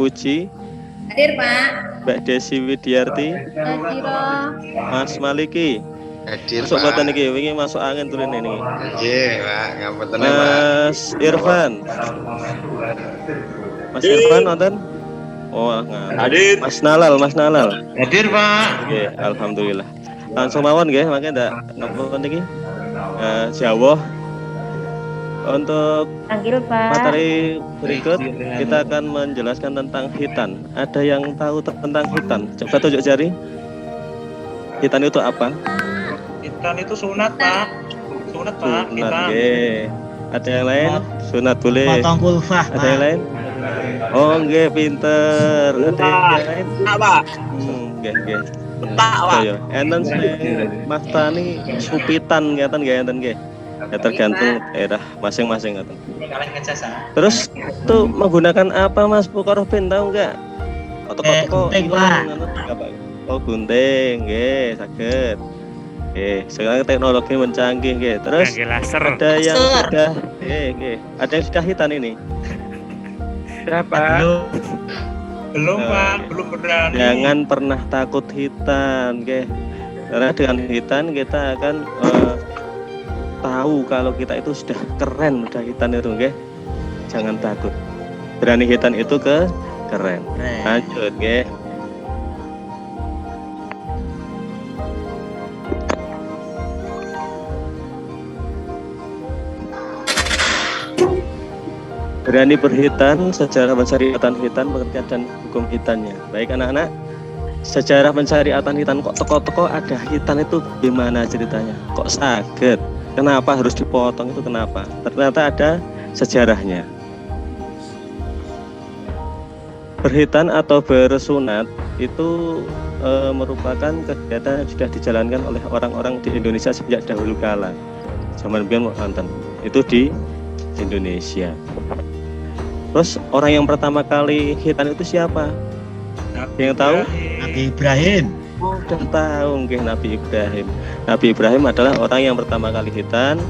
Puji. Hadir, Pak. Mbak Desi Widiarti. Hadir. Mas Maliki. Hadir, masuk Pak. boten iki, wingi masuk angin turun ini. Nggih, Pak, ngapunten, Pak. Mas Irfan. Mas Irfan nonton? Oh, hadir. Mas Nalal. Hadir, Pak. Oke, alhamdulillah. Langsung mawon nggih, mangke ndak ngapunten iki. Jawa. Untuk Panggil, Pak. materi berikut kita akan menjelaskan tentang hitan. Ada yang tahu tentang hitan? Coba tunjuk jari. Hitan itu apa? Hitan itu sunat, Pak. Sunat, Pak. Sunat, nggih. Ada yang lain? Sunat boleh. Potong kulfah, Ada yang lain? Oh, nggih, pinter. Ada yang lain? Pak. Nggih. Tak, Pak. Ya, enten sing maktani supitan ngeten nggih enten nggih. Ya tergantung daerah masing-masing ngeten. Terus tuh menggunakan apa Mas Bukaroben tahu enggak? Toko-toko gunting, Pak. Oh, gunting, nggih, saged. Oke, sekarang teknologi mencanggih, nggih. Terus ada yang sudah, nggih. Ada yang sudah hitan ini. Berapa? Belum, Pak. Belum berani. Jangan pernah takut hitan, nggih. Karena dengan hitan kita akan tahu kalau kita itu sudah keren, udah hitan itu, nggih. Jangan takut. Berani hitan itu keren. Lanjut, nggih. Berani berhitan, sejarah pensyariatan hitan, pengertian dan hukum hitannya. Baik anak-anak, sejarah pensyariatan hitan kok teko-teko ada hitan itu gimana ceritanya? Kok sakit? Kenapa harus dipotong itu kenapa? Ternyata ada sejarahnya. Berhitan atau bersunat itu merupakan kegiatan yang sudah dijalankan oleh orang-orang di Indonesia sejak dahulu kala. Zaman biyen wonten. Itu di Indonesia. Terus orang yang pertama kali hitan itu siapa? Yang tahu? Nabi Ibrahim. Oh, udah tahu nggih Nabi Ibrahim. Nabi Ibrahim adalah orang yang pertama kali hitan.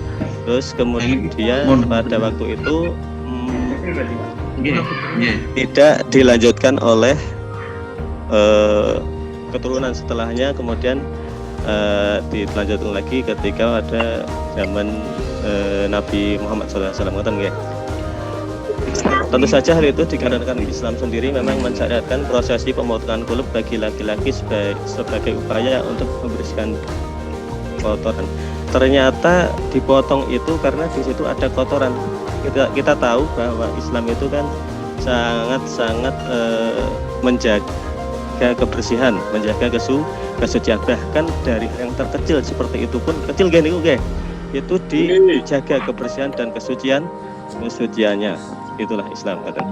Terus kemudian pada waktu itu tidak dilanjutkan oleh keturunan setelahnya, kemudian dilanjutkan lagi ketika ada zaman Nabi Muhammad SAW nggih. Tentu saja hal itu dikarenakan Islam sendiri memang mensyariatkan prosesi pemotongan kulit bagi laki-laki sebagai upaya untuk membersihkan kotoran. Ternyata dipotong itu karena di situ ada kotoran. Kita tahu bahwa Islam itu kan sangat menjaga kebersihan, menjaga kesucian. Bahkan dari yang terkecil seperti itu pun kecil gini itu dijaga kebersihan dan kesuciannya. Itulah Islam kadang.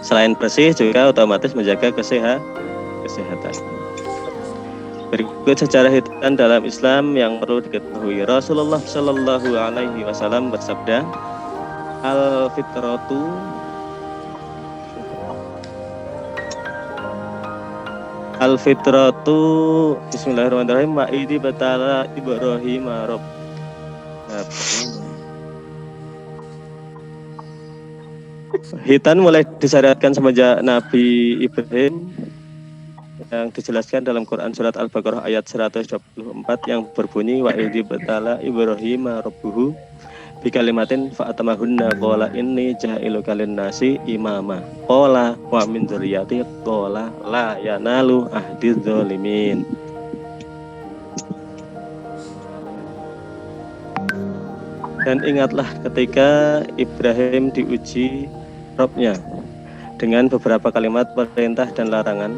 Selain bersih juga otomatis menjaga kesehatan. Berikut sejarah hitan dalam Islam yang perlu diketahui. Rasulullah Shallallahu Alaihi Wasallam bersabda, Al-fitratu Bismillahirrahmanirrahim ma'idi batala Ibrahim Rabb. Hitan mulai disyariatkan semenjak Nabi Ibrahim yang dijelaskan dalam Quran surat Al-Baqarah ayat 124 yang berbunyi wa idzi batala Ibrahim rabbuhu bi kalimatin fa atamahunna qala inni ja'iluka lin-nasi imama qala wa min dzurriyyati qala la yanalu ahdiz zalimin. Dan ingatlah ketika Ibrahim diuji Robnya dengan beberapa kalimat perintah dan larangan.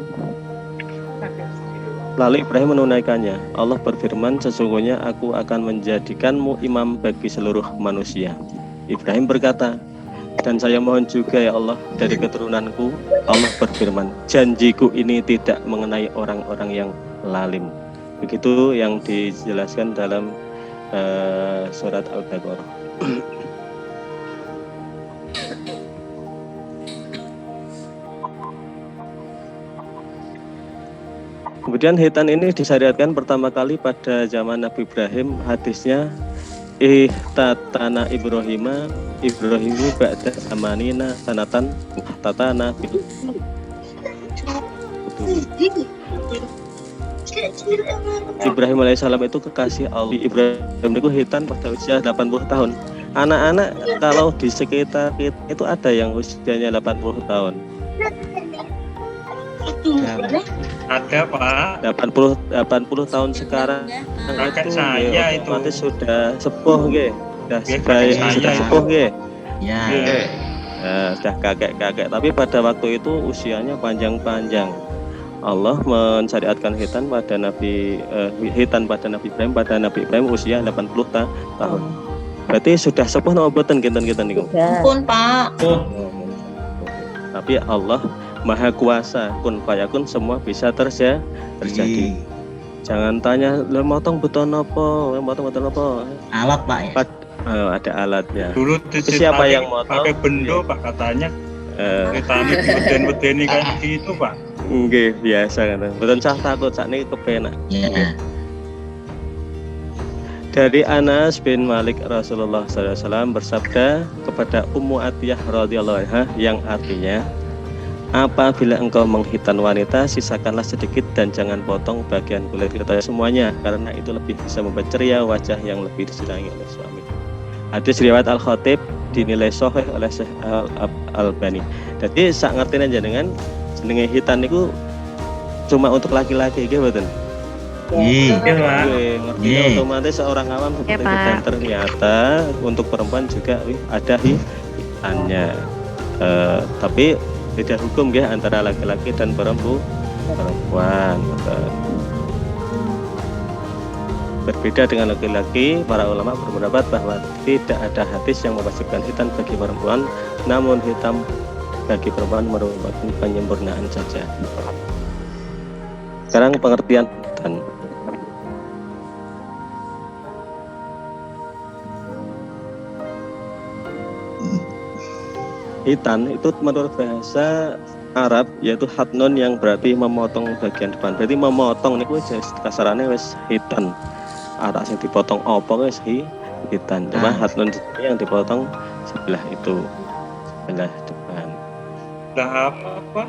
Lalu Ibrahim menunaikannya. Allah berfirman, sesungguhnya aku akan menjadikanmu imam bagi seluruh manusia. Ibrahim berkata, dan saya mohon juga ya Allah dari keturunanku. Allah berfirman, janjiku ini tidak mengenai orang-orang yang lalim. Begitu yang dijelaskan dalam surat Al-Baqarah. Kemudian hitan ini disyariatkan pertama kali pada zaman Nabi Ibrahim. Hadisnya ihtatana Ibrahimu ba'da zamanina sanatan tatana itu. Ibrahim alaihissalam itu kekasih Allah. Ibrahim itu hitan pada usia 80 tahun. Anak-anak kalau di sekitar kita itu ada yang usianya 80 tahun. Ada Pak. 80 tahun sekarang Kakek itu saya itu. otomatis sudah sepuh nggih. Sudah Ya, kakek saya sudah itu. sepuh nggih. Ya. Oke. Sudah kakek-kakek, tapi pada waktu itu usianya panjang-panjang. Allah mensyariatkan hitan pada Nabi Ibrahim, pada Nabi Ibrahim usia 80 tahun. Berarti sudah sepuh napa boten kinten-kinten niku? Ampun Pak. Tapi Allah Maha Kuasa, kun fayakun, semua bisa terjadi. Iya. Jangan tanya, "Lha motong beton apa? Motong beton apa?" Alat Pak ya. Ada alatnya. Dulu Siapa yang motong? pakai bendo Pak katanya. Ditani beden-bedeni kayak gitu Pak. Nggih, biasa kan. Beton cah takut sakniki kepenak. Ya. Dari Anas bin Malik Rasulullah SAW bersabda kepada Ummu Atiyah radhiyallahu anha, yang artinya, apabila engkau menghitan wanita, sisakanlah sedikit dan jangan potong bagian kulit kita semuanya, karena itu lebih bisa membuat ceria wajah yang lebih disenangi oleh suami. Hadis riwayat Al-Khatib dinilai sahih oleh Syekh Al-Albani. Jadi sak ngertine jenengan jenenge hitan niku cuma untuk laki-laki nggih mboten? Iya. Oke Pak. Ngerti Iya. otomatis seorang awam seperti itu, Pak. dan ternyata untuk perempuan juga ada hitannya. Tapi beda hukum ya antara laki-laki dan perempuan. Berbeda dengan laki-laki, para ulama berpendapat bahwa tidak ada hadis yang mewajibkan hitan bagi perempuan, namun hitam bagi perempuan merupakan penyempurnaan saja. Sekarang pengertian hitan. Hitan itu menurut bahasa Arab yaitu hatnon, yang berarti memotong bagian depan. Berarti memotong niku wis kasarannya wis hitan. Arah yang dipotong apa wis hitan. Cuma hatnon yang dipotong sebelah itu, sebelah depan. Lah apa?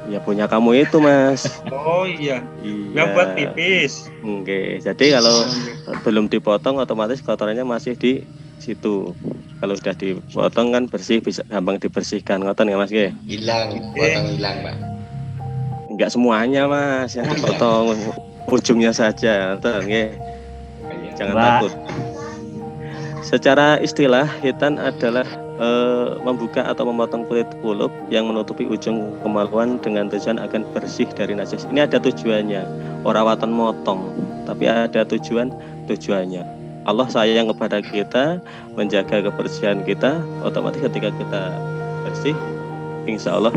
Ya punya kamu itu, Mas. Oh iya. Iya. Yang buat pipis. Oke. Jadi kalau belum dipotong otomatis kotorannya masih di situ. Kalau sudah dipotong kan bersih, bisa gampang dibersihkan, ngoten nggak Mas nggih? Hilang, potong hilang, Pak. Enggak semuanya Mas, yang dipotong ujungnya saja, ngoten nggih. Jangan Mbak. takut. Secara istilah, hitan adalah membuka atau memotong kulit kulup yang menutupi ujung kemaluan dengan tujuan akan bersih dari najis. Ini ada tujuannya, ora waton motong, tapi ada tujuannya. Allah sayang kepada kita, menjaga kebersihan kita. Otomatis ketika kita bersih, insya Allah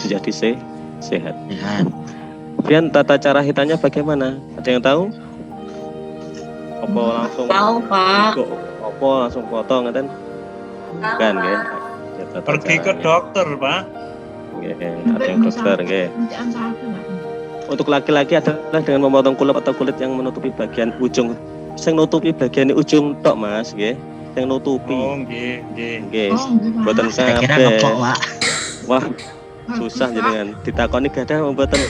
menjadi sehat. Ya. Kemudian tata cara hitannya bagaimana? Ada yang tahu? Apa langsung? Tahu Pak. Apa langsung potong kan? Kan ya. Pergi ke dokter Pak. Ada yang dokter nggih. Untuk laki-laki adalah dengan memotong kulit atau kulit yang menutupi bagian ujung. Sing nutupi bagian ujung tok Mas nggih. Sing nutupi. Oh nggih. Nggih. Mboten Saya kira kabeh. ngepok Pak. Wah, susah jenengan. Ditakoni gadah mboten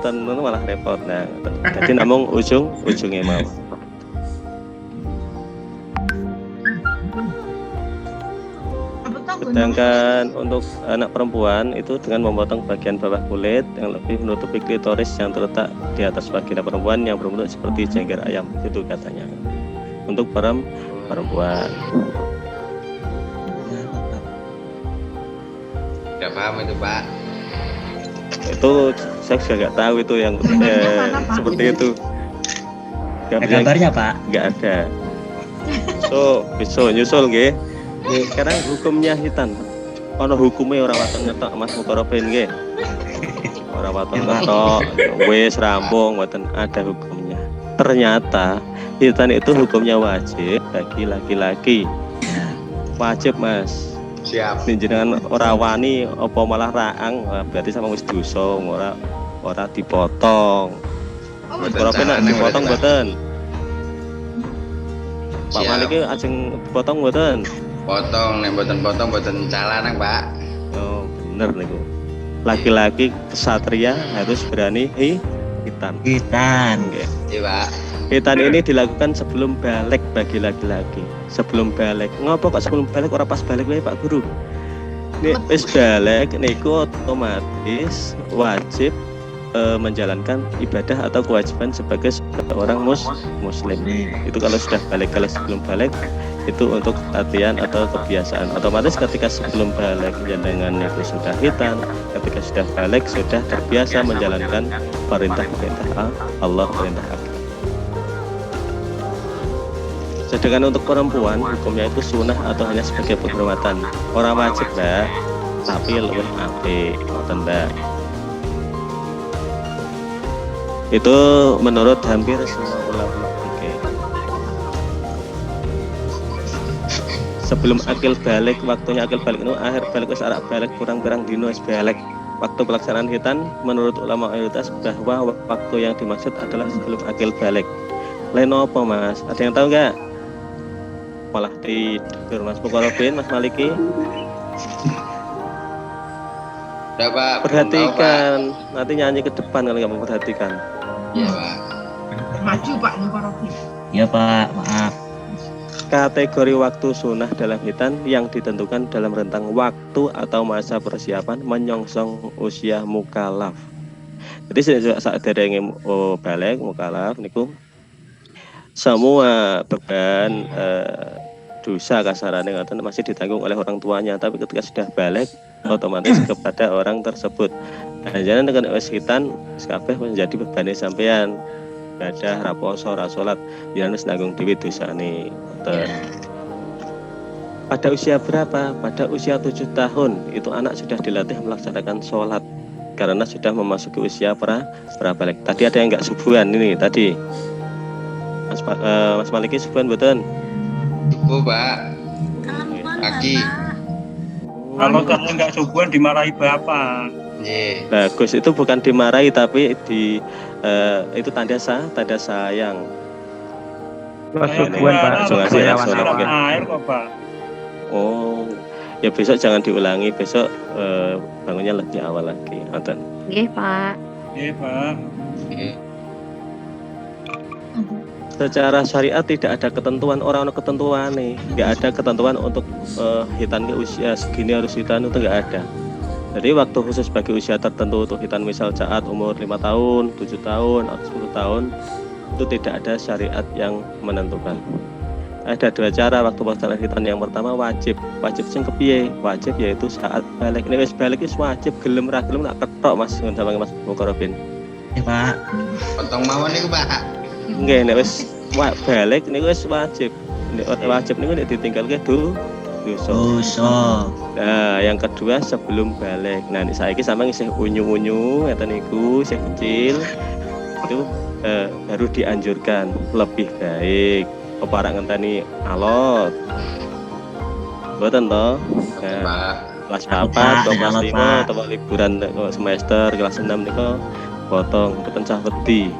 ngono malah repot. Nah, jadi namung ujungnya mau. Sedangkan untuk anak perempuan itu dengan memotong bagian bawah kulit yang lebih menutupi klitoris yang terletak di atas vagina perempuan yang berbentuk seperti jengger ayam, itu katanya. Untuk perempuan. Nggak paham itu, Pak. Itu saya juga nggak tahu itu yang seperti itu. Ada gambarnya Pak. Nggak ada. So bisa nyusul nggih. Sekarang hukumnya hitan. Ono hukumnya orang waton ngetok Mas Mukarrabin nggih. Orang waton ngetok wis rampung mboten, ada hukumnya. Ternyata hitan itu hukumnya wajib bagi laki-laki. Wajib Mas. Siap. Jenengan ora wani apa malah raang, berarti sama wis dosa, ora dipotong. Mukarrabin nak dipotong mboten. Pak Siap. Malik ajeng dipotong mboten? Potong, nek mboten potong mboten calanan, Pak. Oh, bener niku. Laki-laki kesatria harus berani hitan. Hitan. Oke. Iya Pak. Hitan ini dilakukan sebelum balik bagi laki-laki. Sebelum balik. Ngopo kok sebelum balik ora pas balik wae Pak Guru? Nek wis balik niku otomatis wajib menjalankan ibadah atau kewajiban sebagai seorang muslim. Itu kalau sudah balik. Kalau sebelum balik itu untuk latihan atau kebiasaan. Otomatis ketika sebelum balik jenengan itu sudah hitan, ketika sudah balik sudah terbiasa menjalankan perintah Allah, perintah agama. Sedangkan untuk perempuan hukumnya itu sunnah atau hanya sebagai penghormatan. Orang wajib Mbak, tapi lebih apik, ngoten Mbak. Itu menurut hampir semua ulama fikih. Sebelum akil balik, waktunya akil balik itu akhir balik wis arak balik kurang-kurang dino wis balik. Waktu pelaksanaan hitan menurut ulama mayoritas bahwa waktu yang dimaksud adalah sebelum akil balik. Lain apa Mas? Ada yang tahu nggak? Malah tidur Mas Mukarrabin, Mas Maliki. Udah Pak. Perhatikan, nanti nyanyi ke depan kalau nggak memperhatikan. Iya Pak. Maju Pak Mukarrabin. Iya Pak, maaf. Kategori waktu sunnah dalam hitan yang ditentukan dalam rentang waktu atau masa persiapan menyongsong usia mukalaf. Jadi saat derenge balik mukalaf niku semua beban dosa kasarane ngoten masih ditanggung oleh orang tuanya, tapi ketika sudah balik otomatis kepada orang tersebut. Nah, jangan dengan wis hitan kabeh menjadi beban sampean. Ibadah ra poso ra salat yen wis nanggung dhewe dosane. Pada usia berapa? Pada usia 7 tahun itu anak sudah dilatih melaksanakan sholat karena sudah memasuki usia balik. Tadi ada yang nggak subuhan ini tadi. Mas Maliki subuhan mboten? Subuh Pak. Pagi. Kalau saya nggak subuhan dimarahi bapak. Iya. Bagus, itu bukan dimarahi tapi itu tanda sayang. Subuhan Pak. Subuhan Air kok Pak. Oh, ya besok jangan diulangi, besok bangunnya lebih awal lagi. Nonton. Nggih, Pak. Iya Pak. Iya. Secara syariat tidak ada ketentuan, orang ketentuan nih, nggak ada ketentuan untuk hitan ke usia segini harus hitan, itu nggak ada. Jadi waktu khusus bagi usia tertentu untuk hitan misal saat umur 5 tahun, 7 tahun, atau 10 tahun itu tidak ada syariat yang menentukan. Ada 2 cara waktu pelaksanaan hitan. Yang pertama wajib sing kepiye? Wajib yaitu saat balik. Ini wis balik wis wajib, gelem ra gelem tak ketok Mas sama Mas Mukarrabin. Iya Pak. Potong mawon niku Pak. Nggih, nek wis balik niku wis wajib. Nek wajib niku nek ditinggalke dosa. Nah, yang kedua sebelum balik. Nah, saiki sampeyan isih unyu-unyu ngeten niku, isih kecil. Itu baru dianjurkan lebih baik keparak ngenteni alot. Mboten to? Nah, kelas 4 atau kelas 5 atau liburan semester kelas 6 niku potong mboten cah wedi.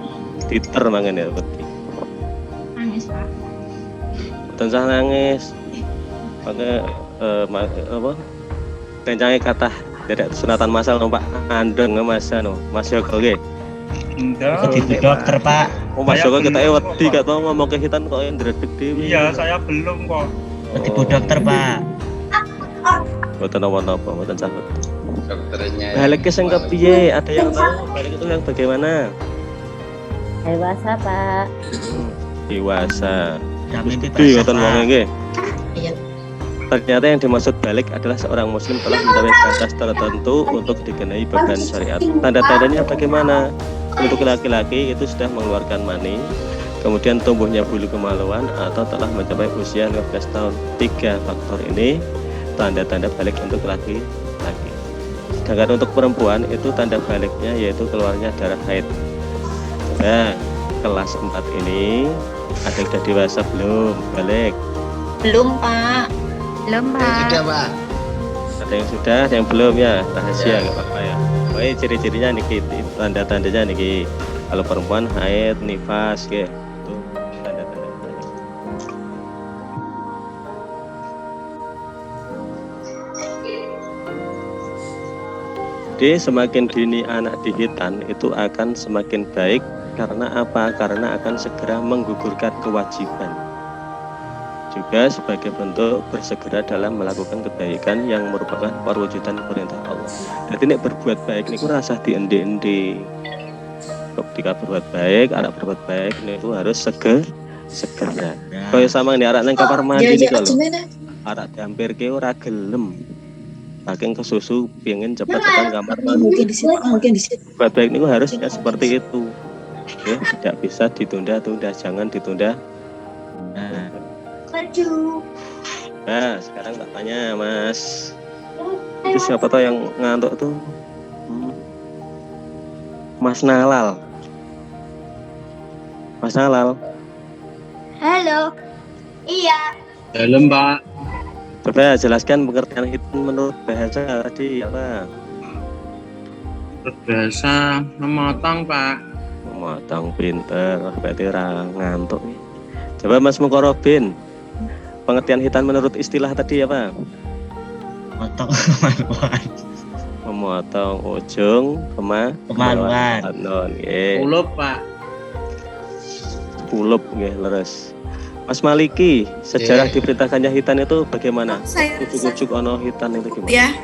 Titer mangan ya wedi. Nangis Pak. Mboten cah nangis. Pakai apa? Kencange kathah derek sunatan masal numpak andeng Mas Mas Joko nggih. Enggak. Jadi dokter Pak. Oh Mas Joko Saya ketake belum, wedi Pak. gak tau ngomong ke hitan kok ndredeg dhewe. Iya, saya belum kok. Jadi Bu dokter Pak. Mboten napa-napa, mboten cah wedi. Dokternya. Balik ke sing kepiye? Ada yang tahu balik itu yang bagaimana? Dewasa, Pak. Dewasa. Udah mimpi Di basah ngoten wong Pak. nggih. Iya. Ternyata yang dimaksud balik adalah seorang muslim telah mencapai batas tertentu untuk dikenai beban syariat. Tanda-tandanya bagaimana? Untuk laki-laki itu sudah mengeluarkan mani, kemudian tumbuhnya bulu kemaluan atau telah mencapai usia 15 tahun. 3 faktor ini tanda-tanda balik untuk laki-laki. Sedangkan untuk perempuan itu tanda baliknya yaitu keluarnya darah haid. Nah, kelas 4 ini ada yang sudah dewasa belum balik? Belum Pak. Belum, Ya, Pak. sudah Pak. Ada yang sudah, ada yang belum ya, rahasia nggak apa-apa ya. Pokoknya ciri-cirinya niki, tanda-tandanya niki. Kalau perempuan haid, nifas, gitu. Itu tanda-tanda. Jadi semakin dini anak dihitan itu akan semakin baik. Karena apa? Karena akan segera menggugurkan kewajiban. Juga sebagai bentuk bersegera dalam melakukan kebaikan yang merupakan perwujudan perintah Allah. Jadi ini berbuat baik ini rasa diendi-endi. Ketika berbuat baik, anak berbuat baik ini itu harus segera. Kaya sama ini anak nang kamar mandi nih kalau. Anak hampir ke ora gelem. Saking kesusu pengen cepat-cepat kamar mandi. Mungkin di situ. Berbuat baik ini harusnya seperti itu. Ya, tidak bisa ditunda-tunda, jangan ditunda. Nah, sekarang tak tanya Mas. Itu siapa tuh yang ngantuk tuh? Mas Nalal. Mas Nalal. Halo. Iya. Dalam Pak. Coba jelaskan pengertian hitam menurut bahasa tadi apa? Bahasa memotong Pak. Memotong pinter, berarti ngantuk nih. Coba Mas Mukorobin, pengertian hitam menurut istilah tadi apa? Potong kemaluan. Memotong ujung Kemaluan. Ulup Pak. Pulup nggih leres. Mas Maliki, sejarah diperintahkannya hitan itu bagaimana? Saya Ujuk-ujuk ono hitan itu gimana? ya,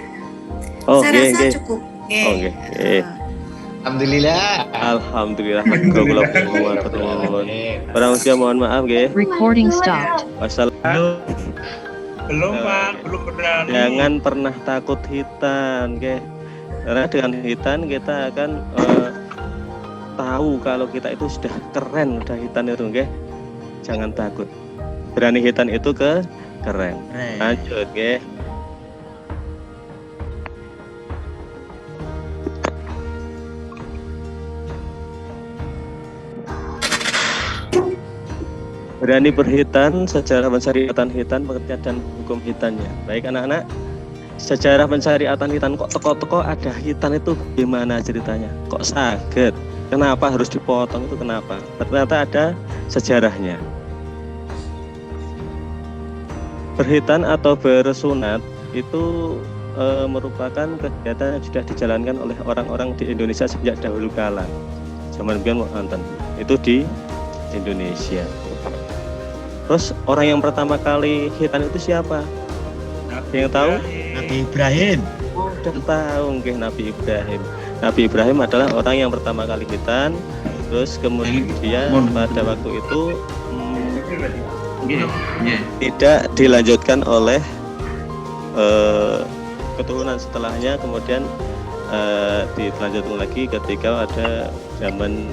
Oh, saya rasa nggih. cukup. Oh, nggih. Alhamdulillah. Alhamdulillah kula nuwun. Orang usia mohon maaf nggih. Recording stopped. Wassalamu. Belum Pak, belum berani. Jangan pernah takut hitan, nggih. Karena dengan hitan kita akan tahu kalau kita itu sudah keren, udah hitan itu, nggih. Jangan takut. Berani hitan itu keren. Lanjut, nggih. Berani berhitan, sejarah pensyariatan hitan, pengertian dan hukum hitannya. Baik anak-anak, sejarah pensyariatan hitan kok teko-teko ada hitan itu gimana ceritanya? Kok sakit? Kenapa harus dipotong itu kenapa? Ternyata ada sejarahnya. Berhitan atau bersunat itu merupakan kegiatan yang sudah dijalankan oleh orang-orang di Indonesia sejak dahulu kala. Zaman biyen wonten. Itu di Indonesia. Terus orang yang pertama kali hitan itu siapa? Yang tahu? Nabi Ibrahim. Oh, udah tahu nggih Nabi Ibrahim. Nabi Ibrahim adalah orang yang pertama kali hitan. Terus kemudian pada waktu itu tidak dilanjutkan oleh keturunan setelahnya. Kemudian dilanjutkan lagi ketika ada zaman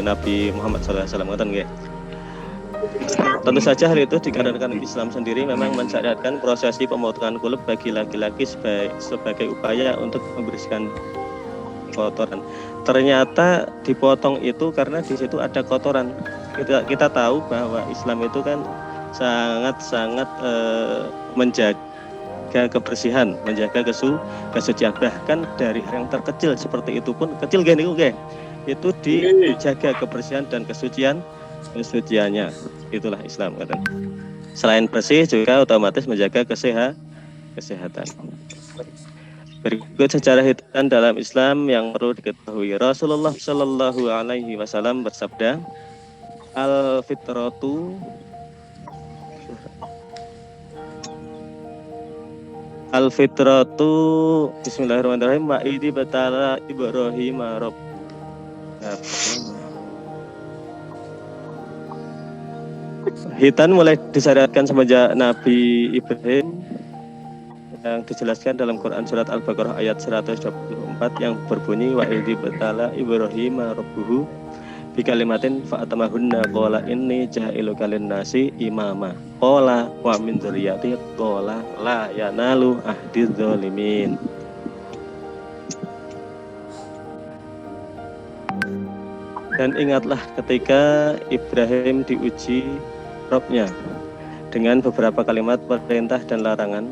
Nabi Muhammad SAW ngoten nggih. Tentu saja hal itu dikarenakan Islam sendiri memang mensyariatkan prosesi pemotongan kulit bagi laki-laki sebagai upaya untuk membersihkan kotoran. Ternyata dipotong itu karena di situ ada kotoran. Kita tahu bahwa Islam itu kan sangat menjaga kebersihan, menjaga kesucian. Bahkan dari yang terkecil seperti itu pun kecil gini itu dijaga kebersihan dan kesuciannya. Itulah Islam katanya. Selain bersih juga otomatis menjaga kesehatan. Berikut sejarah hitan dalam Islam yang perlu diketahui. Rasulullah Shallallahu Alaihi Wasallam bersabda, Al-fitratu Bismillahirrahmanirrahim wa idzi batala Ibrahim Rabb. Hitan mulai disyariatkan semenjak Nabi Ibrahim yang dijelaskan dalam Quran surat Al-Baqarah ayat 124 yang berbunyi wa idzi batala Ibrahim rabbuhu bi kalimatin fa atamahunna qala inni ja'iluka lin-nasi imama qala wa min dzurriyyati qala la yanalu ahdiz zalimin. Dan ingatlah ketika Ibrahim diuji Rabb-nya dengan beberapa kalimat perintah dan larangan.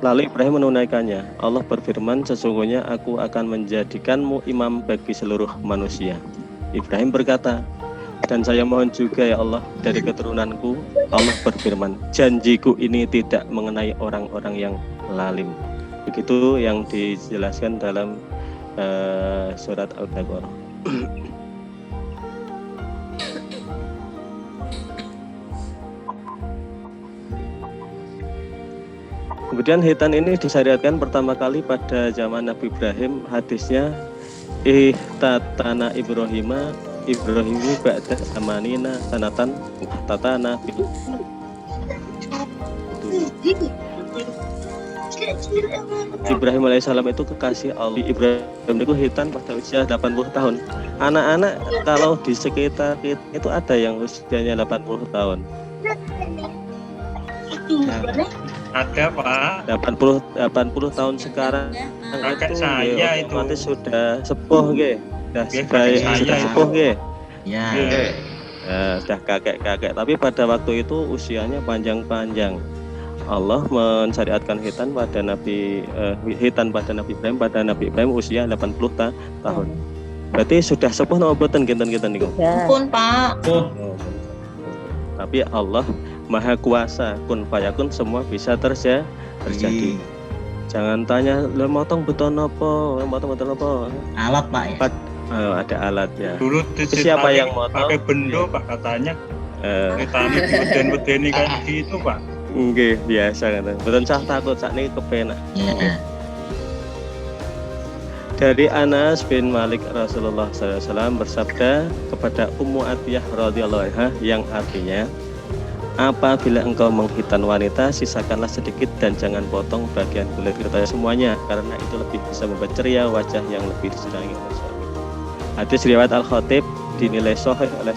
Lalu Ibrahim menunaikannya. Allah berfirman, sesungguhnya aku akan menjadikanmu imam bagi seluruh manusia. Ibrahim berkata, dan saya mohon juga ya Allah dari keturunanku. Allah berfirman, janjiku ini tidak mengenai orang-orang yang lalim. Begitu yang dijelaskan dalam surat Al-Baqarah. Kemudian hitan ini disyariatkan pertama kali pada zaman Nabi Ibrahim. Hadisnya ihtatana Ibrahima ba'da amanina sanatan tatana Ibrahim alaihissalam itu kekasih Allah. Ibrahim itu hitan pada usia 80 tahun. Anak-anak kalau di sekitar itu ada yang usianya 80 tahun. Ada Pak. 80 tahun sekarang. Kakek saya itu. Otomatis sudah sepuh nggih. Sudah sepuh nggih. Ya. Sudah kakek-kakek. Tapi pada waktu itu usianya panjang-panjang. Allah mensyariatkan hitan pada Nabi Ibrahim. Pada Nabi Ibrahim usia 80 tahun. Berarti sudah sepuh napa boten kinten-kinten niku? Ampun, Pak. Tapi Allah Maha Kuasa, kun fayakun, semua bisa terjadi. Jangan tanya, "Lah motong beton apa? Motong beton apa?" Alat Pak ya. Ada alatnya. Dulu Siapa yang motong? pakai bendo Pak katanya. Ditani beden-bedeni kayak gitu Pak. Nggih, biasa kan. Beton sah takut sakniki kepenak. Ya. Dari Anas bin Malik Rasulullah SAW bersabda kepada Ummu Atiyah radhiyallahu anha yang artinya, apabila engkau menghitan wanita, sisakanlah sedikit dan jangan potong bagian kulit kita semuanya, karena itu lebih bisa membuat ceria wajah yang lebih disenangi oleh suami. Hadis riwayat Al-Khatib dinilai sahih oleh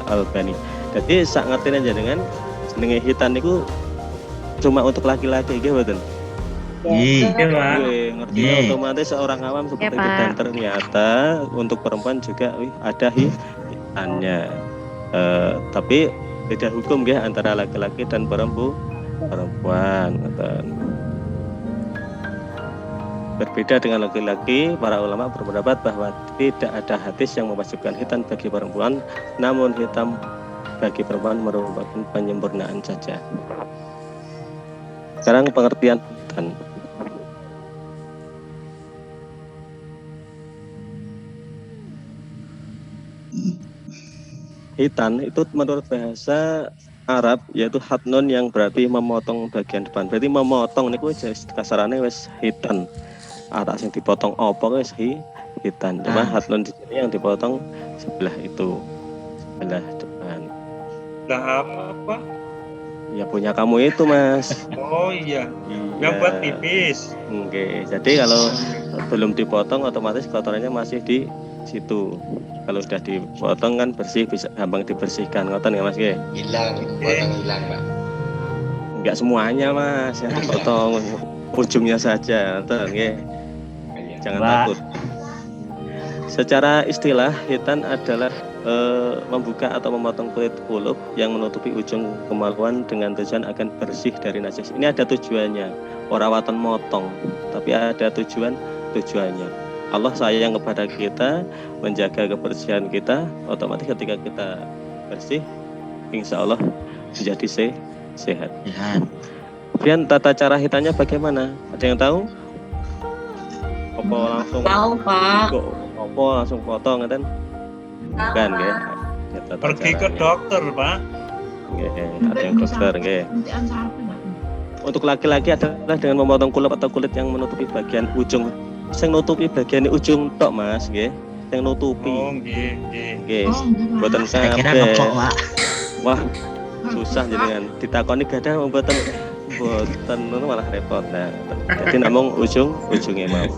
Al-Albani. Jadi sak ngertine jenengan jenenge hitan niku cuma untuk laki-laki nggih mboten? Iya Pak. Ngerti otomatis seorang awam seperti itu, dan ternyata untuk perempuan juga ada hitannya. Tapi beda hukum ya antara laki-laki dan perempuan. Berbeda dengan laki-laki, para ulama berpendapat bahwa tidak ada hadis yang mewajibkan hitan bagi perempuan, namun hitam bagi perempuan merupakan penyempurnaan saja. Sekarang pengertian hitan. Hitan itu menurut bahasa Arab yaitu hatnon, yang berarti memotong bagian depan. Berarti memotong niku kasarane wis hitan. Atas yang dipotong opo wis hitan. Cuma hatnon di sini yang dipotong sebelah itu, sebelah depan. Lah apa? Ya punya kamu itu, Mas. Oh iya. Yang buat pipis. Oke. Jadi kalau belum dipotong otomatis kotorannya masih di situ. Kalau sudah dipotong kan bersih, bisa gampang dibersihkan. Ngoten ya Mas nggih? Hilang, potong hilang Pak. Enggak semuanya Mas, yang dipotong ujungnya saja. Ngoten nggih. Jangan takut. Secara istilah hitan adalah membuka atau memotong kulit kulub yang menutupi ujung kemaluan dengan tujuan akan bersih dari najis. Ini ada tujuannya. Ora waton motong, tapi ada tujuannya. Allah sayang kepada kita, menjaga kebersihan kita. Otomatis ketika kita bersih, insya Allah menjadi sehat. Kemudian tata cara hitannya bagaimana? Ada yang tahu? Apa langsung? Tahu Pak. Apa langsung potong kan? Bukan ya? Pergi ke dokter Pak. Ada yang dokter nggih. Untuk laki-laki adalah dengan memotong kulub atau kulit yang menutupi bagian ujung. Sing nutupi bagian ujung tok Mas nggih. Sing nutupi. Oh nggih, nggih. Nggih. Mboten Kira kok Pak. Wah, susah jenengan ditakoni gadah mboten ngono malah repot. Nah, jadi namung ujungnya mau.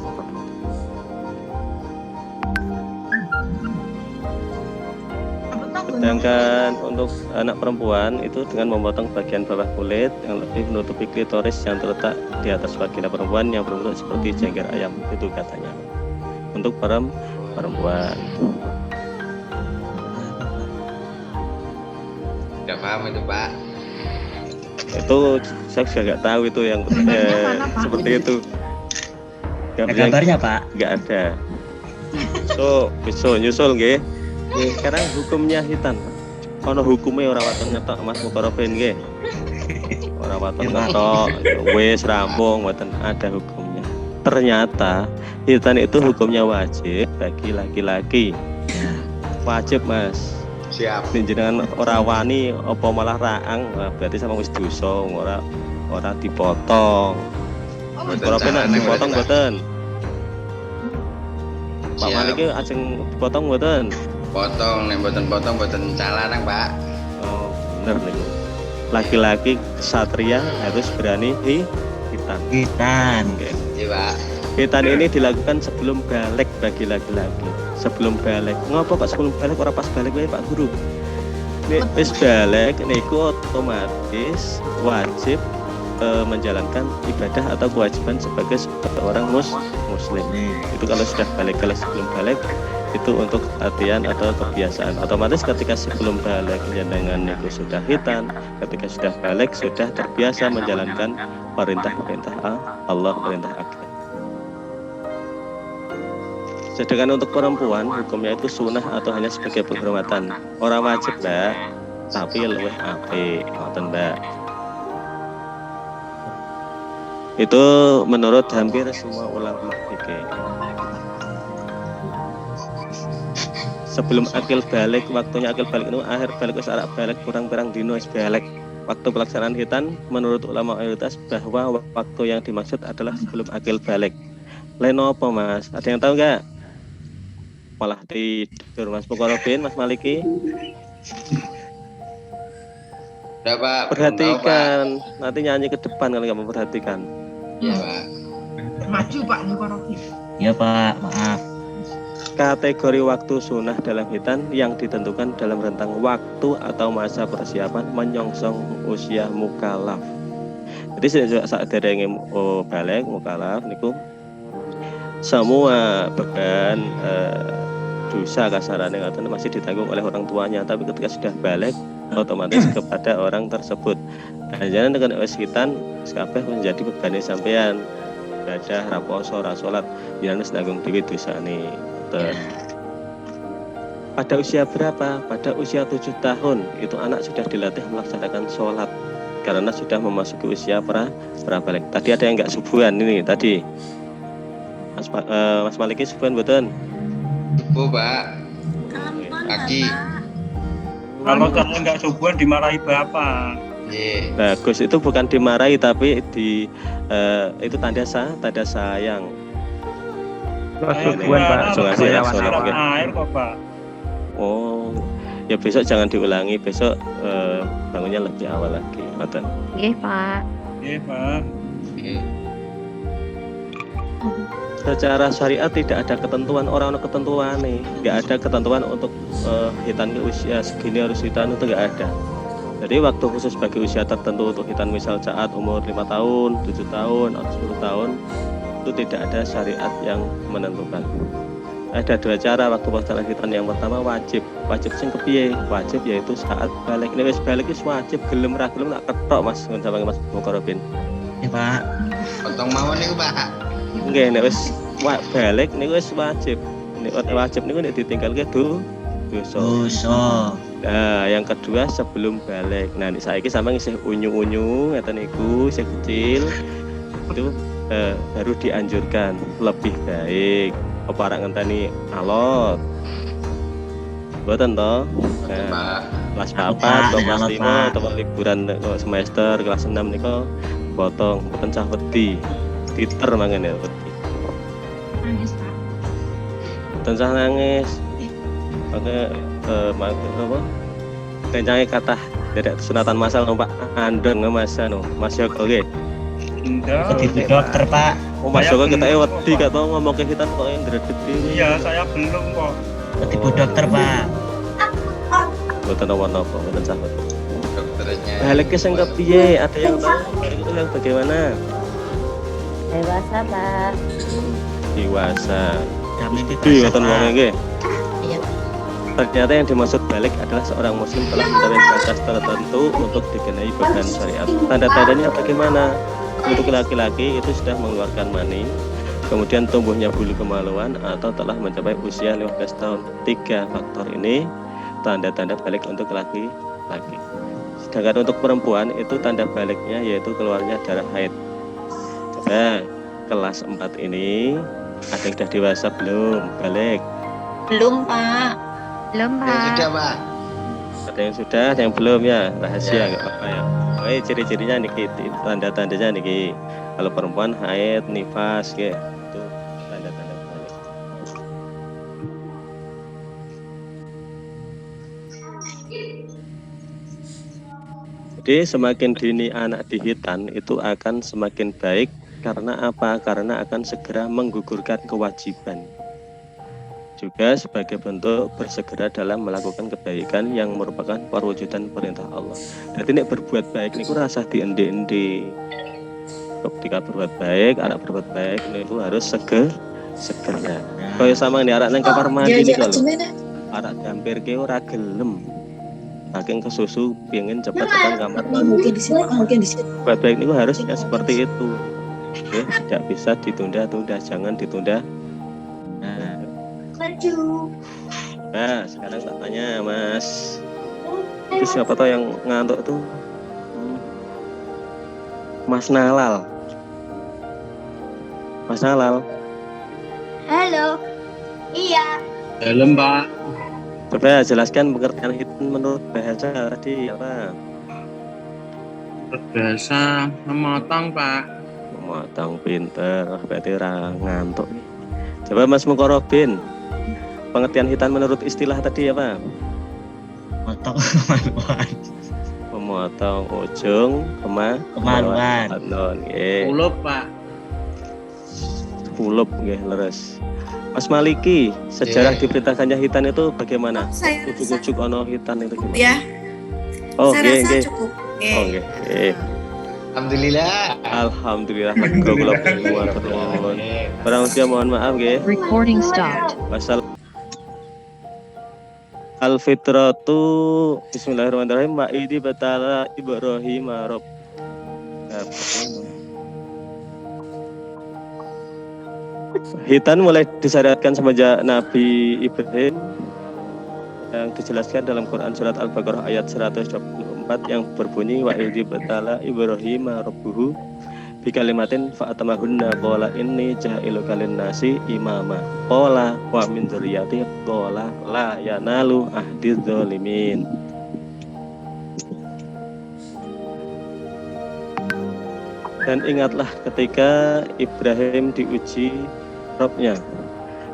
Sedangkan untuk anak perempuan itu dengan memotong bagian bawah kulit yang lebih menutupi klitoris yang terletak di atas vagina perempuan yang berbentuk seperti jengger ayam, itu katanya untuk perempuan. Tidak paham itu Pak. Itu saya juga nggak tahu itu yang seperti itu. Gambarnya Pak? Nggak ada. So nyusul nggih. Sekarang hukumnya hitan. Ono hukumnya orang waton nyetok Mas Mukarrabin nggih. ora waton ngetok, wis rampung mboten ada hukumnya. Ternyata hitan itu hukumnya wajib bagi laki-laki. Wajib, Mas. Siap. Jenengan ora wani apa malah raang, berarti sama wis dosa, ora dipotong. Ora penak dipotong mboten. Pak Malik iki ajeng dipotong mboten? Potong, nek mboten potong mboten calarang, Pak. Oh, bener niku. Laki-laki ksatria harus berani hitan. Hitan. Oke. Iya, Pak. Hitan ini dilakukan sebelum balik bagi laki-laki. Sebelum balik. Ngopo kok sebelum balik ora pas balik wae Pak Guru? Nek wis balik niku otomatis wajib menjalankan ibadah atau kewajiban sebagai seorang muslim. Itu kalau sudah balik. Kalau sebelum balik itu untuk latihan atau kebiasaan. Otomatis ketika sebelum balik jenengan niku sudah hitan, ketika sudah balik sudah terbiasa menjalankan perintah-perintah Allah, perintah agama. Sedangkan untuk perempuan hukumnya itu sunnah atau hanya sebagai penghormatan. Orang wajib, Mbak, tapi luwih apik, ngoten, Mbak. Itu menurut hampir semua ulama fikih. Sebelum akil balik, waktunya akil balik itu akhir balik wis arek balik kurang perang dino wis balik. Waktu pelaksanaan hitan menurut ulama mayoritas bahwa waktu yang dimaksud adalah sebelum akil balik. Lain apa, Mas? Ada yang tahu nggak? Malah tidur, Mas Mukarrabin, Mas Maliki. Udah, Pak. Perhatikan, nanti nyanyi ke depan kalau nggak memperhatikan. Iya, Pak. Maju Pak Mukarrabin. Ya Pak, maaf. Kategori waktu sunnah dalam hitan yang ditentukan dalam rentang waktu atau masa persiapan menyongsong usia mukallaf. Jadi saat derenge balik mukallaf niku semua beban dosa kasarannya ngoten masih ditanggung oleh orang tuanya, tapi ketika sudah balik otomatis kepada orang tersebut. Nah, jangan dengan wis hitan kabeh menjadi beban sampean. Ibadah ra poso ra salat yen wis nanggung dhewe dosane. Pada usia berapa? Pada usia 7 tahun itu anak sudah dilatih melaksanakan sholat karena sudah memasuki usia pra-balik. Tadi ada yang nggak subuhan ini tadi. Mas Maliki subuhan betul? Subuh, Pak. Pagi. Kalau kamu nggak subuhan dimarahi bapak. Iya. Bagus, itu bukan dimarahi tapi itu tanda sayang. Subuhan, Pak. Air kok, Pak. Oh, ya besok jangan diulangi, besok bangunnya lebih awal lagi. Ngoten. Nggih, Pak. Iya, Pak. Secara syariat tidak ada ketentuan, orang ketentuan nih, nggak ada ketentuan untuk hitan ke usia segini harus hitan, itu nggak ada. Jadi waktu khusus bagi usia tertentu untuk hitan misal saat umur 5 tahun, 7 tahun, atau 10 tahun itu tidak ada syariat yang menentukan. Ada 2 cara waktu pelaksanaan hitan. Yang pertama wajib sing kepiye? Wajib yaitu saat balik. Nek wis balik wis wajib, gelem ra gelem tak ketok Mas sampeyan Mas Mukarrabin. Ya Pak. Potong mawon niku, Pak. Nggih, nek wis balik niku wis wajib. Nek wajib niku nek ditinggalke dosa. Nah, yang kedua sebelum balik. Nah, saiki sampeyan isih unyu-unyu ngeten niku, isih kecil. Itu baru dianjurkan lebih baik apa arek ngenteni alot. Mboten to? Kelas 4 atau kelas 5 atau liburan semester kelas 6 niku potong mboten cah wedi. Diter mangan ya wedi. Nangis Pak. Mboten cah nangis. Apa? Kencange kathah derek sunatan masal Pak Andeng Mas Mas Yoko nggih. Enggak. Jadi dokter Pak. Oh Mas Yoko kita wedi gak tau ngomong ke hitan kok ndredeg. Iya, saya belum kok. Jadi dokter Pak. Mboten napa-napa, mboten sahabat. Dokternya. Balik ke sing kepiye? Ada yang tahu balik itu yang bagaimana? Dewasa, Pak. Dewasa. Kami Di ngoten wong nggih. Iya. Ternyata yang dimaksud balik adalah seorang muslim telah mencapai batas tertentu untuk dikenai beban syariat. Tanda-tandanya bagaimana? Untuk laki-laki itu sudah mengeluarkan mani, kemudian tumbuhnya bulu kemaluan atau telah mencapai usia 15 tahun. 3 faktor ini tanda-tanda balik untuk laki. Sedangkan untuk perempuan itu tanda baliknya yaitu keluarnya darah haid. Coba kelas 4 ini ada yang sudah dewasa belum? Balik. Belum, Pak. Belum, Ya Pak. sudah Pak. Ada yang sudah, ada yang belum ya. Rahasia nggak apa-apa ya. Oke, ciri-cirinya niki, tanda-tandanya niki. Kalau perempuan haid, nifas, ya. Itu tanda-tanda balik. Jadi semakin dini anak dihitan itu akan semakin baik. Karena apa? Karena akan segera menggugurkan kewajiban. Juga sebagai bentuk bersegera dalam melakukan kebaikan yang merupakan perwujudan perintah Allah. Jadi ini berbuat baik ini rasa diendi-endi. Ketika berbuat baik, anak berbuat baik ini harus segera. Kaya sama nih anak nang kamar mandi nih kalau. Anak hampir ke ora gelem. Saking kesusu pengen cepat-cepat kamar mandi. Mungkin di sini. Berbuat baik ini harusnya seperti itu. Oke, tidak bisa ditunda-tunda, jangan ditunda. Nah, sekarang tak tanya Mas, itu siapa tahu yang ngantuk tuh? Mas Nalal. Mas Nalal. Halo. Iya. Dalam Pak. Coba jelaskan pengertian hitan menurut bahasa tadi apa? Bahasa memotong Pak. Memotong, pinter, berarti orang ngantuk nih. Coba Mas Mukorobin, pengertian hitan menurut istilah tadi apa? Potong kemaluan. Memotong ujung Kemaluan. Ulup Pak. Pulup nggih leres. Mas Maliki, sejarah diberitakannya hitan itu bagaimana? Saya Ujuk-ujuk ono hitan itu gimana? ya, Oh, saya rasa nggih. cukup. Oh, nggih. Alhamdulillah. Alhamdulillah kula nuwun. Barang usia mohon maaf nggih. Recording stopped. Pasal Al-fitratu Bismillahirrahmanirrahim wa idi batala Ibrahim Rabb. Hitan mulai disyariatkan semenjak Nabi Ibrahim yang dijelaskan dalam Quran surat Al-Baqarah ayat 124 yang berbunyi wa idzi batala Ibrahim rabbuhu bi kalimatin fa atamahunna qala inni ja'iluka lin-nasi imama qala wa min dzurriyyati qala la yanalu ahdiz zalimin. Dan ingatlah ketika Ibrahim diuji Rabb-nya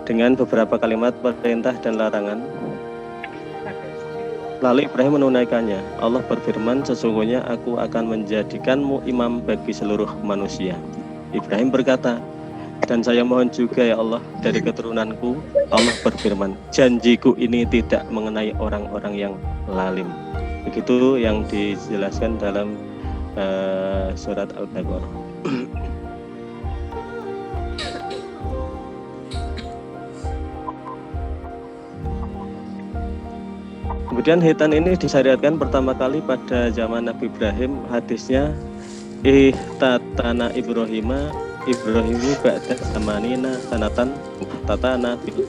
dengan beberapa kalimat perintah dan larangan. Lalu Ibrahim menunaikannya. Allah berfirman, sesungguhnya aku akan menjadikanmu imam bagi seluruh manusia. Ibrahim berkata, dan saya mohon juga ya Allah dari keturunanku. Allah berfirman, janjiku ini tidak mengenai orang-orang yang lalim. Begitu yang dijelaskan dalam surat Al-Baqarah. Kemudian hitan ini disyariatkan pertama kali pada zaman Nabi Ibrahim. Hadisnya ihtatana Ibrahima ba'da zamanina sanatan tatana bil.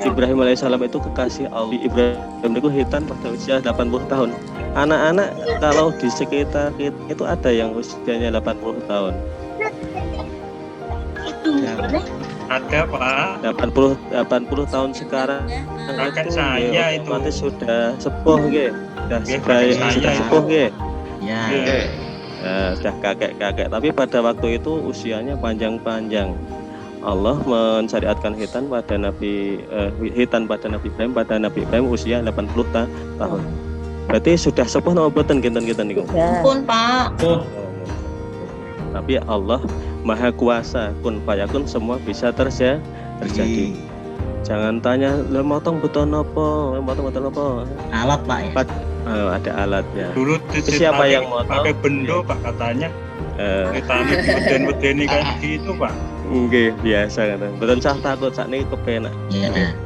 Ibrahim alaihissalam itu kekasih Allah. Ibrahim itu hitan pada usia 80 tahun. Anak-anak kalau di sekitar itu ada yang usianya 80 tahun. Ada Pak. 80 tahun sekarang Kakek itu, saya itu. otomatis sudah sepuh nggih. Sudah Kakek saya sudah itu. sepuh nggih. Ya. Sudah kakek-kakek, tapi pada waktu itu usianya panjang-panjang. Allah mensyariatkan hitan pada Nabi Ibrahim pada Nabi Ibrahim usia 80 tahun. Berarti sudah sepuh napa boten kinten-kinten niku? Pun, Pak. Tapi Allah Maha Kuasa, kun fayakun, semua bisa terjadi. Jangan tanya, "Lah motong beton apa? Motong beton apa?" Alat Pak ya. Ada alatnya. Dulu Siapa yang motong? pakai bendo Pak katanya. Kita beden-beden kayak gitu Pak. Nggih, biasa kan. Beton cah takut sakniki kepenak. Iya.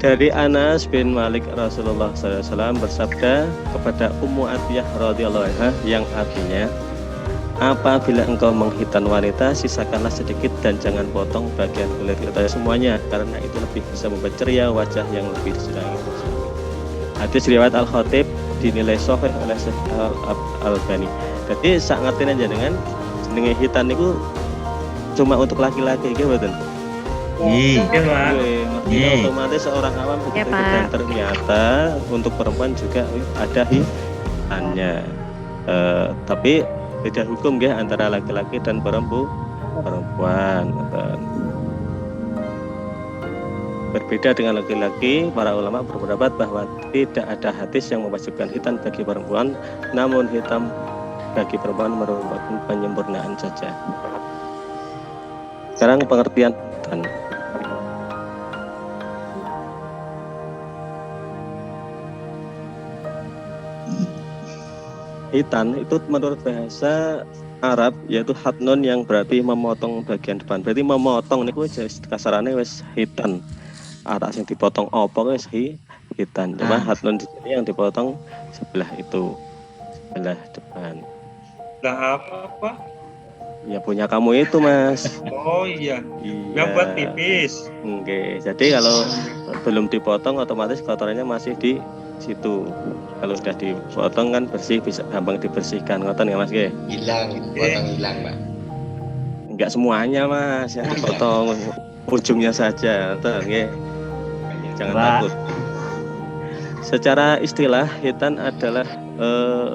Dari Anas bin Malik Rasulullah SAW bersabda kepada Ummu Atiyah radhiyallahu anha yang artinya apabila engkau menghitan wanita, sisakanlah sedikit dan jangan potong bagian kulit kita semuanya, karena itu lebih bisa membuat ceria wajah yang lebih disenangi. Hadis riwayat Al-Khatib dinilai sahih oleh Syekh Al-Albani. Jadi sak ngertine jenengan jenenge hitan niku cuma untuk laki-laki nggih mboten? Iya, Pak. Maksudnya otomatis seorang awam begitu Pak. dan ternyata untuk perempuan juga ada hitannya. Tapi beda hukum nggih antara laki-laki dan perempuan. Berbeda dengan laki-laki, para ulama berpendapat bahwa tidak ada hadis yang mewajibkan hitan bagi perempuan, namun hitam bagi perempuan merupakan penyempurnaan saja. Sekarang pengertian hitan. Hitan itu menurut bahasa Arab yaitu hatnon yang berarti memotong bagian depan. Berarti memotong niku kasarane wis hitan. Atas yang dipotong opo wis hitan. Cuma hatnon di sini yang dipotong sebelah itu, sebelah depan. Lah apa? Ya punya kamu itu, Mas. Oh iya. Iya. Yang buat tipis. Oke. Jadi kalau belum dipotong otomatis kotorannya masih di situ. Kalau sudah dipotong kan bersih, bisa gampang dibersihkan. Ngoten nggak Mas? Hilang, potong hilang, Pak. Enggak semuanya, Mas, yang dipotong ujungnya saja. Ngoten nggih. Jangan takut. Secara istilah, hitan adalah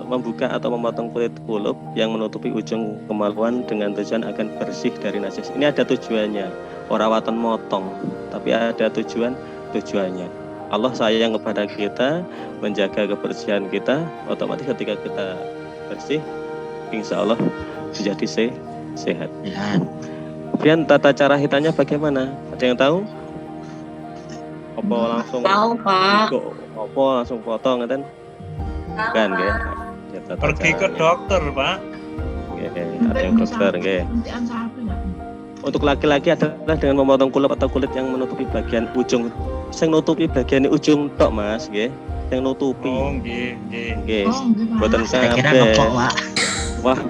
membuka atau memotong kulit kulup yang menutupi ujung kemaluan dengan tujuan akan bersih dari najis. Ini ada tujuannya. Ora waton motong, tapi ada tujuannya. Allah sayang kepada kita, menjaga kebersihan kita. Otomatis ketika kita bersih, insya Allah menjadi sehat. Ya. Kemudian tata cara hitannya bagaimana? Ada yang tahu? Apa langsung? Tahu, Pak. Apa langsung potong kan? Kan, ya. Pergi ke dokter, Pak. Ada yang dokter, nggih. Hentian sapi nggak? Untuk laki-laki adalah dengan memotong kulit atau kulit yang menutupi bagian ujung. Sing nutupi bagian ujung tok, Mas, nggih. Yang nutupi. Oh, nggih, nggih. Nggih. Oh, nggih, Pak. Boten Saya kira kabeh. ngepok, Pak. Wah,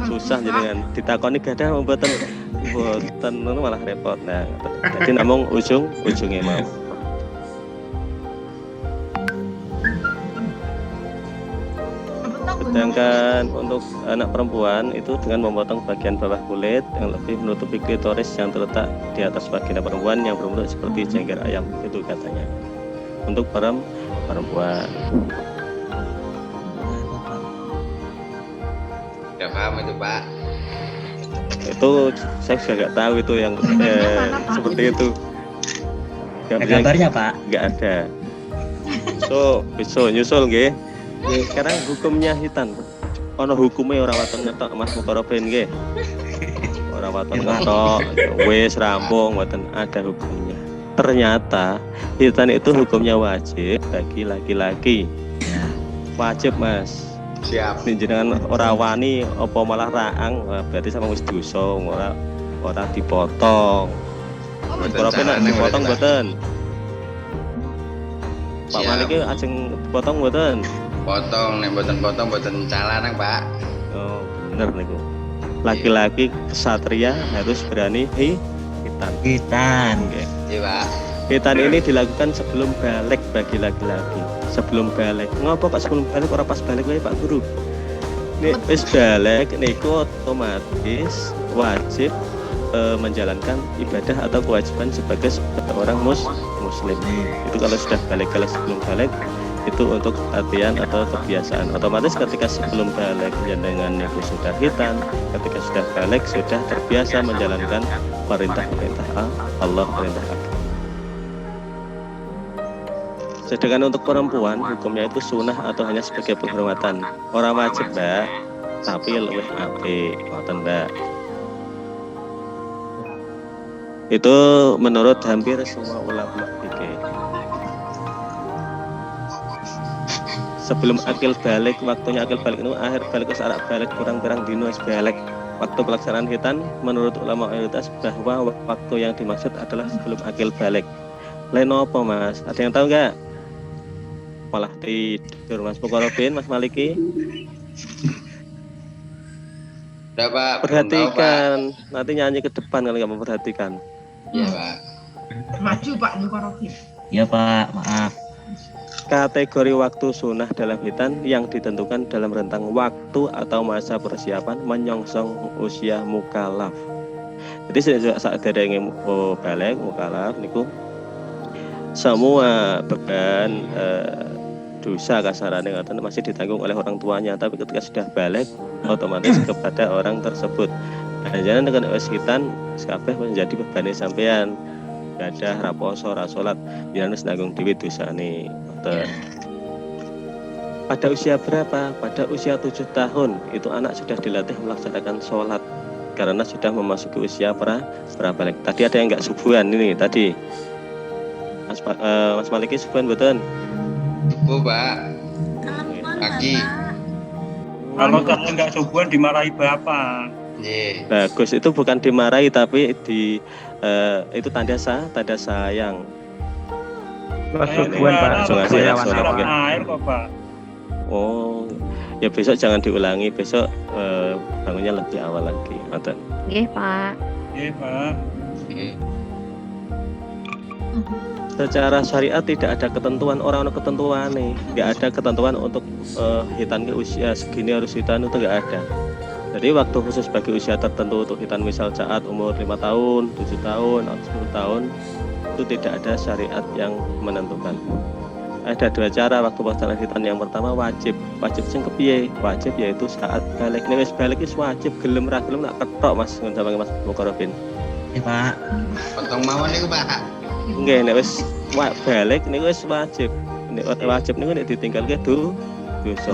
susah jenengan. Ditakoni gadah mboten ngono malah repot. Nah, jadi namung ujungnya mau. Sedangkan untuk anak perempuan itu dengan memotong bagian bawah kulit yang lebih menutupi klitoris yang terletak di atas vagina perempuan yang berbentuk seperti jengger ayam, itu katanya. Untuk perempuan. Udah paham itu, Pak. Itu saya juga nggak tahu itu yang seperti itu. Ada gambarnya, Pak. Nggak ada. So bisa nyusul nggih. Sekarang hukumnya hitan. Ono hukumnya orang waton ngetok Mas Mukarrabin nggih. Orang waton ngetok wis rampung mboten ada hukumnya. Ternyata hitan itu hukumnya wajib bagi laki-laki. Wajib, Mas. Siap. Jenengan ora wani apa malah raang, berarti sama wis dosa, ora dipotong. Mukarrabin nek dipotong mboten. Pak Malik iki ajeng dipotong mboten? Potong, nek mboten potong mboten calanang, Pak. Oh, bener niku. Laki-laki kesatria harus berani hitan. Hitan. Oke. Iya, Pak. Hitan ini dilakukan sebelum balik bagi laki-laki. Sebelum balik. Ngopo kok sebelum balik ora pas balik wae Pak Guru? Nek wis balik niku otomatis wajib menjalankan ibadah atau kewajiban sebagai seorang muslim. Itu kalau sudah balik, kalau sebelum balik itu untuk latihan atau kebiasaan. Otomatis ketika sebelum balik dengan itu sudah hitan, ketika sudah balik sudah terbiasa menjalankan perintah-perintah Allah, perintah agama. Sedangkan untuk perempuan hukumnya itu sunnah atau hanya sebagai penghormatan. Orang wajib, Mbak, tapi lebih apik, ngoten, Mbak. Itu menurut hampir semua ulama fikih. Sebelum akil balik, waktunya akil balik itu akhir balik ke arak balik kurang-kurang dino wis balik. Waktu pelaksanaan hitan menurut ulama mayoritas bahwa waktu yang dimaksud adalah sebelum akil balik. Lain apa, Mas? Ada yang tahu nggak? Malah tidur Mas Mukarrabin, Mas Maliki. Udah Pak. Belum tahu, Pak. Perhatikan, nanti nyanyi ke depan kalau nggak memperhatikan. Iya Pak. Maju Pak Mukarrabin. Iya Pak, maaf. Kategori waktu sunnah dalam hitan yang ditentukan dalam rentang waktu atau masa persiapan menyongsong usia mukalaf. Jadi saat ada yang balik mukalaf niku semua beban dosa kasarannya ngoten masih ditanggung oleh orang tuanya, tapi ketika sudah balik otomatis kepada orang tersebut. Nah, jangan dengan hitan kabeh menjadi beban sampean. Gadah raposo ra salat yen wis nanggung dhewe dosane. Pada usia berapa? Pada usia 7 tahun itu anak sudah dilatih melaksanakan sholat karena sudah memasuki usia pra-balik. Tadi ada yang nggak subuhan ini tadi. Mas Maliki subuhan betul? Subuh Pak. Pagi. Kalau saya nggak subuhan dimarahi bapak. Iya. Bagus, itu bukan dimarahi tapi itu tanda sayang. Mas subuhan, Pak. Siram air kok Pak. Oh, ya besok jangan diulangi, besok bangunnya lebih awal lagi. Ngoten. Nggih, Pak. Iya Pak. Secara syariat tidak ada ketentuan, orang ketentuan nih, nggak ada ketentuan untuk hitan ke usia segini harus hitan, itu nggak ada. Jadi waktu khusus bagi usia tertentu untuk hitan misal saat umur 5 tahun, 7 tahun, atau 10 tahun itu tidak ada syariat yang menentukan. Ada 2 cara waktu pelaksanaan hitan. Yang pertama wajib sing kepiye? Wajib yaitu saat balik. Nek wis balik wis wajib, gelem ra gelem tak ketok Mas sampeyan Mas Mukarrabin. Iya Pak. Potong mawon niku Pak. Nggih, nek wis balik niku wis wajib. Nek wajib niku nek ditinggalke dosa.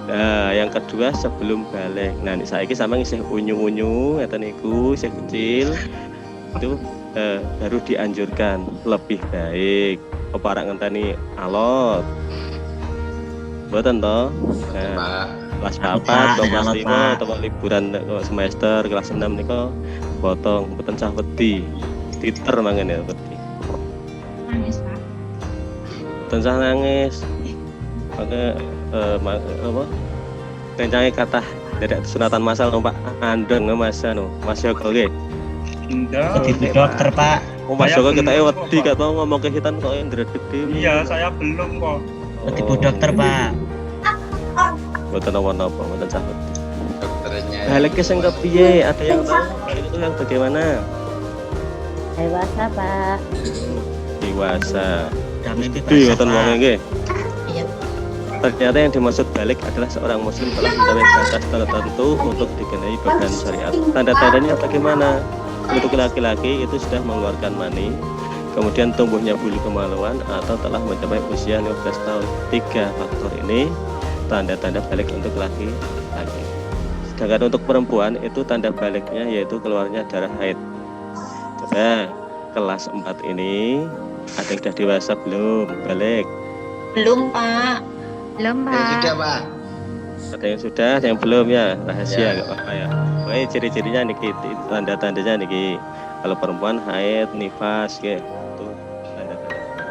Nah, yang kedua sebelum balik. Nah, saiki sampeyan isih unyu-unyu ngeten niku, isih kecil. Itu baru dianjurkan lebih baik apa rak ngenteni alot. Mboten to? Nah, kelas 4 kelas 5 atau liburan semester kelas 6 niku potong mboten cah wedi. Titer mangene wedi. Nangis Pak. Mboten cah nangis. Apa kencangnya kata dari sunatan masal Pak andeng Mas Mas Joko nggih. Enggak. Jadi dokter Pak. Mas Saya Joko kita belum wedi kok, gak tau ngomong ke hitan kok ndredeg dhewe. Iya, saya belum kok. Jadi dokter Pak. Mboten napa-napa, mboten cah wedi. Dokternya. Balik ke sing kepiye? Ada yang tahu balik itu yang bagaimana? Dewasa Pak. Dewasa. Udah mimpi Di basah ngoten wong Pak. nggih. Iya. Ternyata yang dimaksud balik adalah seorang muslim telah mencapai batas tertentu untuk dikenai beban syariat. Tanda-tandanya bagaimana? Untuk laki-laki itu sudah mengeluarkan mani, kemudian tumbuhnya bulu kemaluan atau telah mencapai usia 15 tahun. 3 faktor ini tanda-tanda balik untuk laki-laki. Sedangkan untuk perempuan itu tanda baliknya yaitu keluarnya darah haid. Coba kelas 4 ini ada yang sudah dewasa belum balik? Belum Pak. Belum, Sudah Pak. Pak. Ada yang sudah, ada yang belum ya, rahasia Ya. nggak apa-apa ya. Pokoknya ciri-cirinya niki, tanda-tandanya niki. Kalau perempuan haid, nifas, ya itu tanda-tanda.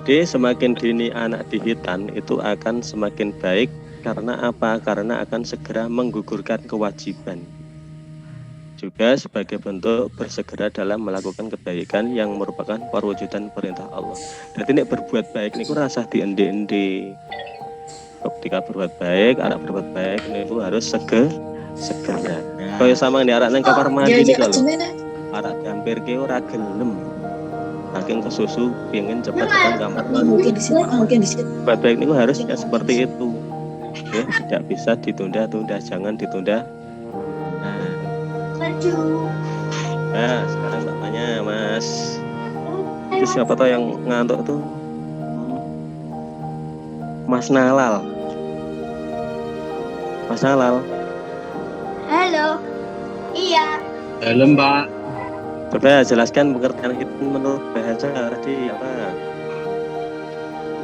Jadi semakin dini anak dihitan itu akan semakin baik karena apa? Karena akan segera menggugurkan kewajiban. Juga sebagai bentuk bersegera dalam melakukan kebaikan yang merupakan perwujudan perintah Allah. Jadi ini berbuat baik ini rasa diendi-endi. Ketika berbuat baik, anak berbuat baik ini harus segera. Kaya sama ini anak nang kamar mandi nih kalau. Anak hampir ke ora gelem. Saking kesusu pengen cepat-cepat kamar mandi. Mungkin di sini. Berbuat baik ini harusnya seperti itu. Ya, tidak bisa ditunda-tunda, jangan ditunda. Nah, sekarang tak tanya Mas, itu siapa tau yang ngantuk tuh? Mas Nalal. Mas Nalal. Halo. Iya. Dalam Pak. Coba jelaskan pengertian itu menurut bahasa tadi apa?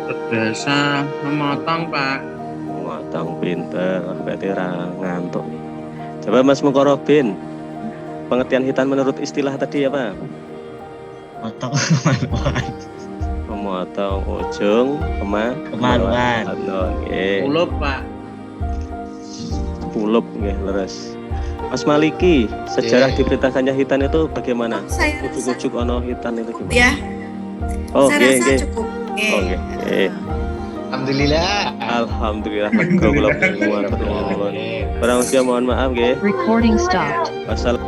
Berdasar memotong Pak. Matang pinter, berarti ngantuk. Coba Mas Mukarrabin, pengertian hitan menurut istilah tadi apa? Potong kemaluan. motong ujung Kemaluan. Nggih. Ulup pak. Pulup nggih leres. Mas Maliki, sejarah diberitakannya hitan itu bagaimana? Saya Ujuk-ujuk ono hitan itu gimana? ya, Oh, saya nggih rasa nggih. cukup. Oh, nggih. Nggih. Alhamdulillah. Alhamdulillah lega kula semua. Barang usia mohon maaf nggih. Recording stopped. Wassalamualaikum.